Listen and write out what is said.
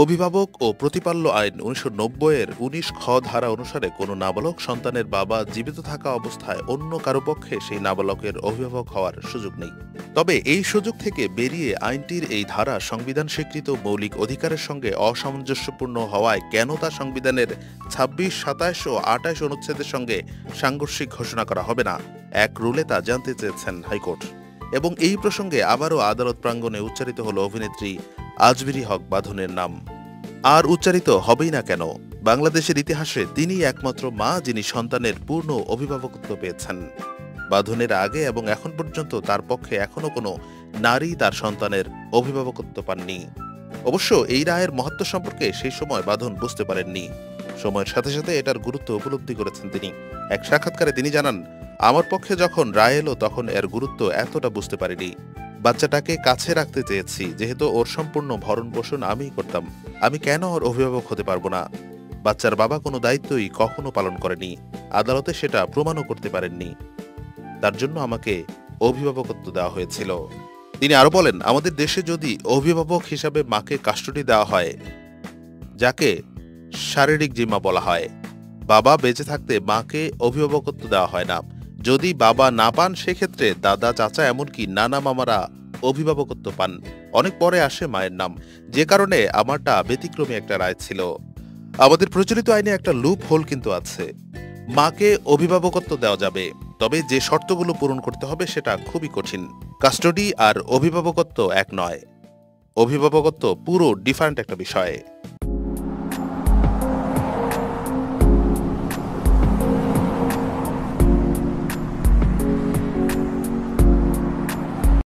অভিভাবক ও প্রতিপাল্য আইন ১৯৯০-এর ১৯ খ ধারা অনুসারে কোনো নাবালক সন্তানের বাবা জীবিত থাকা অবস্থায় অন্য কারো পক্ষে সেই নাবালকের অভিভাবক হওয়ার সুযোগ নেই। তবে এই সুযোগ থেকে বেরিয়ে আইনটির এই ধারা সংবিধান স্বীকৃত মৌলিক অধিকারের সঙ্গে অসামঞ্জস্যপূর্ণ হওয়ায় কেন তা সংবিধানের ২৬, ২৭ ও ২৮ অনুচ্ছেদের সঙ্গে সাংঘর্ষিক ঘোষণা করা হবে না, এক রুলে তা জানতে চেয়েছেন হাইকোর্ট। এবং এই প্রসঙ্গে আবারও আদালত প্রাঙ্গণে উচ্চারিত হল অভিনেত্রী আজমিরি হক বাঁধনের নাম। আর উচ্চারিত হবেই না কেন? বাংলাদেশের ইতিহাসে তিনিই একমাত্র মা যিনি সন্তানের পূর্ণ অভিভাবকত্ব পেয়েছেন। বাঁধনের আগে এবং এখন পর্যন্ত তার পক্ষে এখনো কোনো নারী তার সন্তানের অভিভাবকত্ব পাননি। অবশ্য এই রায়ের মহত্ব সম্পর্কে সেই সময় বাঁধন বুঝতে পারেননি। সময়ের সাথে সাথে এটার গুরুত্ব উপলব্ধি করেছেন তিনি। এক সাক্ষাৎকারে তিনি জানান, আমার পক্ষে যখন রায় এলো তখন এর গুরুত্ব এতটা বুঝতে পারিনি। বাচ্চাটাকে কাছে রাখতে চেয়েছি, যেহেতু ওর সম্পূর্ণ ভরণ পোষণ আমিই করতাম। আমি কেন ওর অভিভাবক হতে পারবো না? বাচ্চার বাবা কোনো দায়িত্বই কখনো পালন করেনি, আদালতে সেটা প্রমাণও করতে পারেননি। তার জন্য আমাকে অভিভাবকত্ব দেওয়া হয়েছিল। তিনি আরো বলেন, আমাদের দেশে যদি অভিভাবক হিসাবে মাকে কাস্টডি দেওয়া হয়, যাকে শারীরিক জিম্মা বলা হয়, বাবা বেঁচে থাকতে মাকে অভিভাবকত্ব দেওয়া হয় না। যদি বাবা না পান সেক্ষেত্রে দাদা, চাচা, এমনকি নানা মামারা অভিভাবকত্ব পান। অনেক পরে আসে মায়ের নাম, যে কারণে আমারটা ব্যতিক্রমী একটা রায় ছিল। আমাদের প্রচলিত আইনে একটা লুপ হোল কিন্তু আছে। মাকে অভিভাবকত্ব দেওয়া যাবে, তবে যে শর্তগুলো পূরণ করতে হবে সেটা খুবই কঠিন। কাস্টডি আর অভিভাবকত্ব এক নয়। অভিভাবকত্ব পুরো ডিফারেন্ট একটা বিষয়।